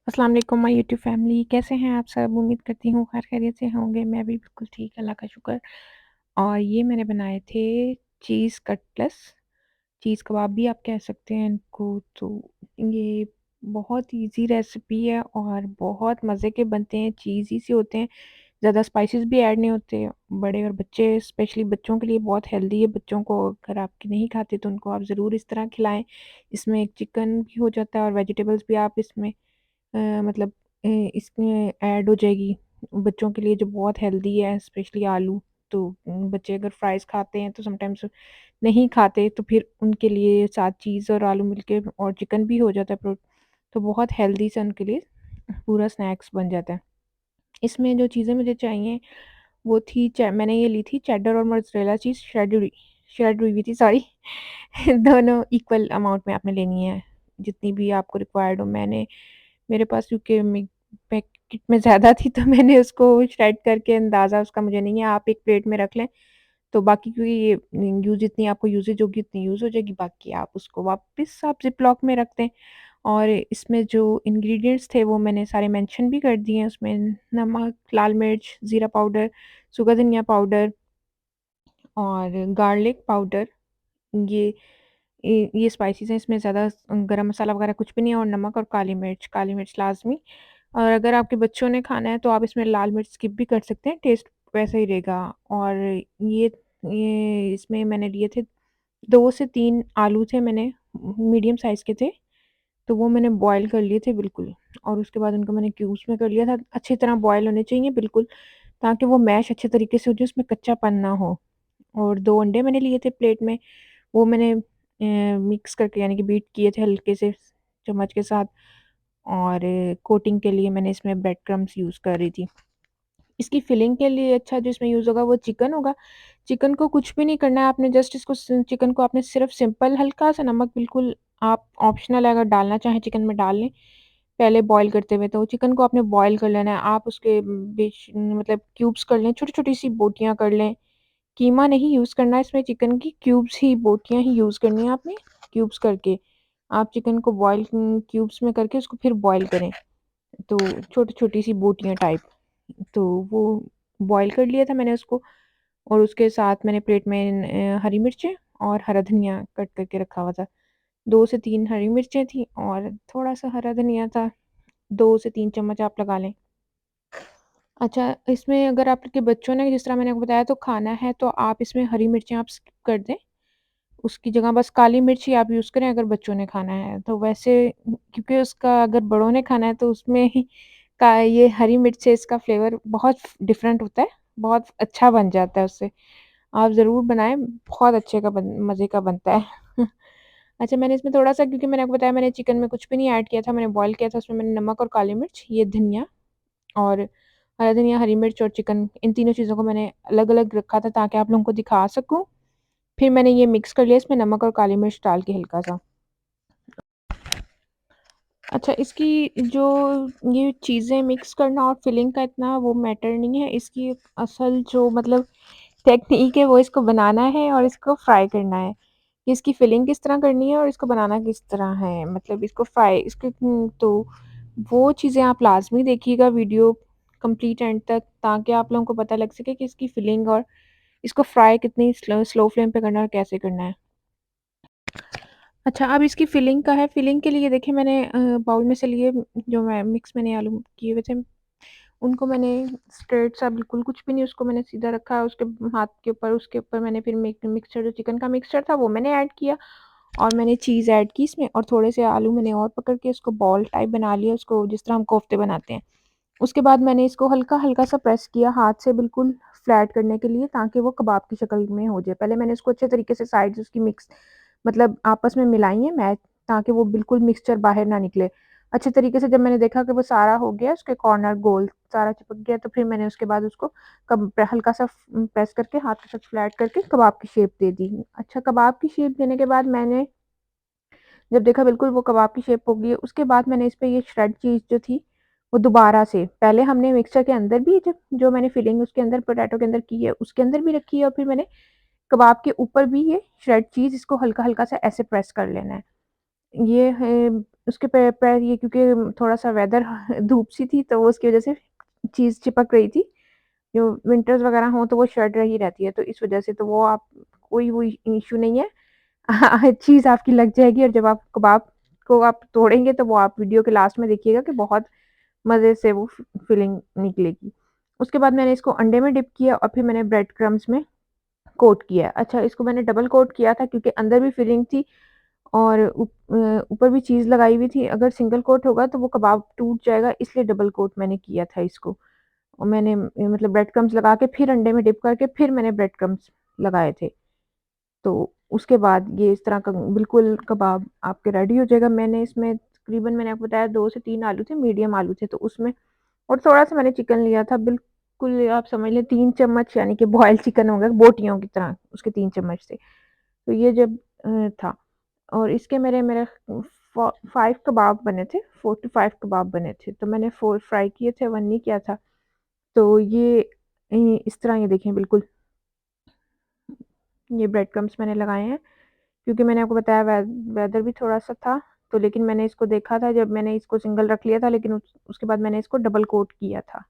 अस्सलाम वालेकुम my YouTube family कैसे हैं आप सब? उम्मीद करती हूँ खैर खैरियत से होंगे। मैं भी बिल्कुल ठीक, अल्लाह का शुक्र। और ये मैंने बनाए थे चीज़ कटलेट्स, चीज़ कबाब भी आप कह सकते हैं इनको। तो ये बहुत ईज़ी रेसिपी है और बहुत मज़े के बनते हैं, चीज़ी से होते हैं, ज़्यादा स्पाइसेस भी ऐड नहीं होते। बड़े और बच्चे, स्पेशली बच्चों के लिए बहुत हेल्दी है। बच्चों को अगर आपके नहीं खाते तो उनको आप ज़रूर इस तरह खिलाएँ। इसमें एक चिकन भी हो जाता है और वेजिटेबल्स भी आप इसमें मतलब इसमें ऐड हो जाएगी बच्चों के लिए, जो बहुत हेल्दी है, स्पेशली आलू। तो बच्चे अगर फ्राइज़ खाते हैं तो समटाइम्स नहीं खाते, तो फिर उनके लिए साथ चीज़ और आलू मिलके और चिकन भी हो जाता है तो बहुत हेल्दी सा उनके लिए पूरा स्नैक्स बन जाता है। इसमें जो चीज़ें मुझे चाहिए वो थी मैंने ये ली थी चेडर और मोज़रेला चीज़, श्रेड हुई हुई थी, सॉरी। दोनों इक्वल अमाउंट में आपने लेनी है, जितनी भी आपको रिक्वायर्ड हो। मेरे पास क्योंकि पैकेट में ज़्यादा थी तो मैंने उसको श्रेड करके, अंदाज़ा उसका मुझे नहीं है, आप एक प्लेट में रख लें। तो बाकी क्योंकि ये यूज़ जितनी आपको यूसेज होगी उतनी यूज़ हो जाएगी, बाकी आप उसको वापस आप ज़िप-लॉक में रख दें। और इसमें जो इंग्रीडिएंट्स थे वो मैंने सारे मेंशन भी कर दिए हैं उसमें। नमक, लाल मिर्च, ज़ीरा पाउडर, सूखा धनिया पाउडर और गार्लिक पाउडर। ये ये स्पाइसेस हैं, इसमें ज़्यादा गरम मसाला वगैरह कुछ भी नहीं है, और नमक और काली मिर्च लाज़मी। और अगर आपके बच्चों ने खाना है तो आप इसमें लाल मिर्च स्किप भी कर सकते हैं, टेस्ट वैसा ही रहेगा। और ये इसमें मैंने लिए थे 2 से 3 आलू थे मैंने, मीडियम साइज़ के थे, तो वो मैंने बॉयल कर लिए थे बिल्कुल। और उसके बाद उनको मैंने क्यूब्स में कर लिया था, अच्छी तरह बॉयल होने चाहिए बिल्कुल, ताकि वो मैश अच्छे तरीके से हो जाए, उसमें कच्चापन ना हो। और 2 अंडे मैंने लिए थे प्लेट में, वो मैंने मिक्स करके यानी कि बीट किए थे हल्के से चम्मच के साथ। और कोटिंग के लिए मैंने इसमें ब्रेड क्रम्ब्स यूज़ कर रही थी। इसकी फिलिंग के लिए अच्छा जो इसमें यूज़ होगा वो चिकन होगा। चिकन को कुछ भी नहीं करना है आपने, जस्ट इसको चिकन को आपने सिर्फ़ सिंपल हल्का-सा नमक, बिल्कुल आप ऑप्शनल है, अगर डालना चाहें चिकन में डाल लें, पहले बॉयल करते हुए। तो चिकन को आपने बॉयल कर लेना है। आप उसके बीच मतलब क्यूब्स कर लें, छोटी-छोटी सी बोटियाँ कर लें। कीमा नहीं यूज़ करना है इसमें, चिकन की क्यूब्स ही, बोटियाँ ही यूज़ करनी है आपने, क्यूब्स करके। आप चिकन को बॉयल क्यूब्स में करके उसको फिर बॉयल करें, तो छोटी-छोटी सी बोटियाँ टाइप। तो वो बॉयल कर लिया था मैंने उसको, और उसके साथ मैंने प्लेट में हरी मिर्चें और हरा धनिया कट करके रखा हुआ था। 2 से 3 हरी मिर्चें थी और थोड़ा-सा हरा धनिया था, 2 से 3 चम्मच आप लगा लें। अच्छा, इसमें अगर आपके बच्चों ने, जिस तरह मैंने आपको बताया, तो खाना है, तो आप इसमें हरी मिर्चें आप स्किप कर दें। उसकी जगह बस काली मिर्च ही आप यूज़ करें अगर बच्चों ने खाना है। तो वैसे क्योंकि उसका अगर बड़ों ने खाना है तो उसमें ही का ये हरी मिर्च से इसका फ्लेवर बहुत डिफ़रेंट होता है, बहुत अच्छा बन जाता है उससे। आप ज़रूर बनाएँ, बहुत अच्छे का बन मज़े का बनता है। अच्छा, मैंने इसमें थोड़ा-सा, क्योंकि मैंने आपको बताया मैंने चिकन में कुछ भी नहीं ऐड किया था, मैंने बॉयल किया था, उसमें मैंने नमक और काली मिर्च, ये धनिया और हरा धनिया, हरी मिर्च और चिकन, इन तीनों चीज़ों को मैंने अलग-अलग रखा था ताकि आप लोगों को दिखा सकूँ। फिर मैंने ये मिक्स कर लिया इसमें नमक और काली मिर्च डाल के हल्का-सा। अच्छा, इसकी जो ये चीज़ें मिक्स करना और फिलिंग का इतना वो मैटर नहीं है, इसकी असल जो मतलब टेक्नीक है वो इसको बनाना है और इसको फ्राई करना है। कि इसकी फिलिंग किस तरह करनी है और इसको बनाना किस तरह है, मतलब इसको फ्राई तो वो चीज़ें आप लाज़मी देखिएगा वीडियो कंप्लीट एंड तक, ताकि आप लोगों को पता लग सके कि इसकी फिलिंग और इसको फ्राई कितनी स्लो स्लो फ्लेम पे करना है और कैसे करना है। अच्छा, अब इसकी फिलिंग का है, फिलिंग के लिए देखिए मैंने बाउल में से लिए, जो मैं मिक्स मैंने आलू किए हुए थे, उनको मैंने स्ट्रेट सा, बिल्कुल कुछ भी नहीं, उसको मैंने सीधा रखा उसके हाथ के ऊपर, उसके ऊपर मैंने फिर मिक्सचर, जो चिकन का मिक्सचर था वो मैंने ऐड किया, और मैंने चीज़ ऐड की इसमें, और थोड़े से आलू मैंने और पकड़ के उसको बॉल टाइप बना लिया, उसको जिस तरह हम कोफ्ते बनाते हैं। उसके बाद मैंने इसको हल्का-हल्का सा प्रेस किया हाथ से, बिल्कुल फ्लैट करने के लिए, ताकि वो कबाब की शक्ल में हो जाए। पहले मैंने इसको अच्छे तरीके से साइड्स उसकी मिक्स मतलब आपस में मिलाई हैं मैच, ताकि वो बिल्कुल मिक्सचर बाहर ना निकले। अच्छे तरीके से जब मैंने देखा कि वो सारा हो गया, उसके कॉर्नर गोल सारा चिपक गया, तो फिर मैंने उसके बाद उसको हल्का सा प्रेस करके हाथ के साथ फ्लैट करके कबाब की शेप दे दी। अच्छा, कबाब की शेप देने के बाद मैंने जब देखा बिल्कुल वो कबाब की शेप हो गई है, उसके बाद मैंने इस पे ये श्रेड चीज़ जो थी, वो दोबारा से, पहले हमने मिक्सचर के अंदर भी जो मैंने फिलिंग उसके अंदर पोटैटो के अंदर की है, उसके अंदर भी रखी है, और फिर मैंने कबाब के ऊपर भी ये श्रेड चीज़, इसको हल्का-हल्का सा ऐसे प्रेस कर लेना है। ये है उसके पैर ये क्योंकि थोड़ा-सा वेदर धूप-सी थी तो वो उसकी वज़ह से चीज़ चिपक रही थी। जो विंटर्स वग़ैरह हों तो वो शर्ट ही रहती है, तो इस वज़ह से तो वो आप कोई वो इश्यू नहीं है। चीज़ आपकी लग जाएगी और जब आप कबाब को आप तोड़ेंगे तो वो आप वीडियो के लास्ट में देखिएगा कि बहुत मज़े से वो फिलिंग निकलेगी। उसके बाद मैंने इसको अंडे में डिप किया और फिर मैंने ब्रेड क्रम्ब्स में कोट किया। अच्छा इसको मैंने डबल कोट किया था क्योंकि अंदर भी फिलिंग थी और ऊपर भी चीज़ लगाई हुई थी। अगर सिंगल कोट होगा तो वो कबाब टूट जाएगा इसलिए डबल कोट मैंने किया था इसको। और मैंने मतलब ब्रेड क्रम्ब्स लगा के फिर अंडे में डिप करके फिर मैंने ब्रेड क्रम्ब्स लगाए थे। तो उसके बाद ये इस तरह का बिल्कुल कबाब आपके रेडी हो जाएगा। मैंने इसमें तकरीबन मैंने आपको बताया 2 से 3 आलू थे, मीडियम आलू थे तो उसमें और थोड़ा-सा मैंने चिकन लिया था, बिल्कुल आप समझ लें 3 चम्मच यानी कि बॉइल्ड चिकन होगा बोटियों की तरह, उसके 3 चम्मच थे। तो ये जब था और इसके मेरे फ़ो 5 कबाब बने थे, 4 टू 5 कबाब बने थे। तो मैंने 4 फ्राई किए थे, 1 नहीं किया था। तो ये इस तरह ये देखें बिल्कुल, ये ब्रेड क्रम्ब्स मैंने लगाए हैं, क्योंकि मैंने आपको बताया वेदर भी थोड़ा-सा था, तो लेकिन मैंने इसको देखा था जब मैंने इसको सिंगल रख लिया था लेकिन उसके बाद मैंने इसको डबल कोट किया था।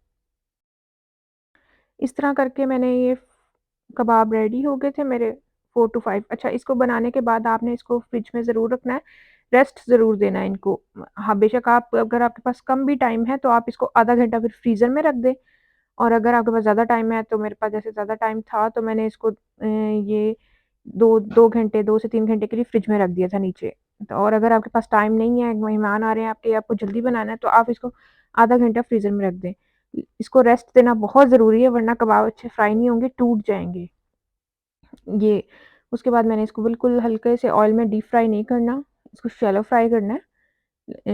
इस तरह करके मैंने ये कबाब रेडी हो गए थे मेरे 4 टू 5। अच्छा इसको बनाने के बाद आपने इसको फ्रिज में ज़रूर रखना है, रेस्ट ज़रूर देना है इनको। हाँ, बेशक आप अगर आपके पास कम भी टाइम है तो आप इसको आधा घंटा फिर फ्रीज़र में रख दें और अगर आपके पास ज़्यादा टाइम है तो मेरे पास जैसे ज़्यादा टाइम था तो मैंने इसको ये 2 घंटे 2 से 3 घंटे के लिए फ्रिज में रख दिया था नीचे। तो और अगर आपके पास टाइम नहीं है, मेहमान आ रहे हैं आपके, आपको जल्दी बनाना है तो आप इसको आधा घंटा फ्रीज़र में रख दें। इसको रेस्ट देना बहुत ज़रूरी है वरना कबाब अच्छे फ्राई नहीं होंगे, टूट जाएँगे। ये उसके बाद मैंने इसको बिल्कुल हल्के से ऑयल में डीप फ्राई नहीं करना, इसको शैलो फ्राई करना है।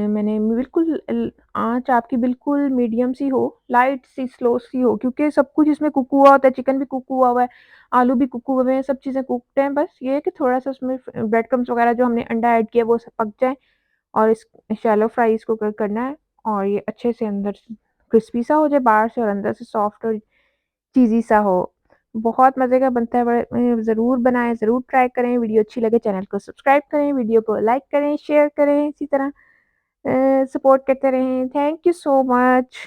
मैंने बिल्कुल आँच आपकी बिल्कुल मीडियम सी हो, लाइट सी स्लो सी हो क्योंकि सब कुछ इसमें कुक हुआ होता है, चिकन भी कुक हुआ हुआ है, आलू भी कुक हुए हैं, सब चीज़ें कुक्ड हैं, बस ये है कि थोड़ा-सा उसमें ब्रेड क्रम्ब्स वगैरह जो हमने अंडा ऐड किया वो सब पक जाए और इस शैलो फ्राई इसको करना है और ये अच्छे से अंदर से क्रिस्पी सा हो जाए बाहर से और अंदर से सॉफ्ट और चीज़ी सा हो। बहुत मज़े का बनता है, ज़रूर बनाएँ, ज़रूर ट्राई करें। वीडियो अच्छी लगे चैनल को सब्सक्राइब करें, वीडियो को लाइक करें, शेयर करें, इसी तरह सपोर्ट करते रहें। Thank you so much.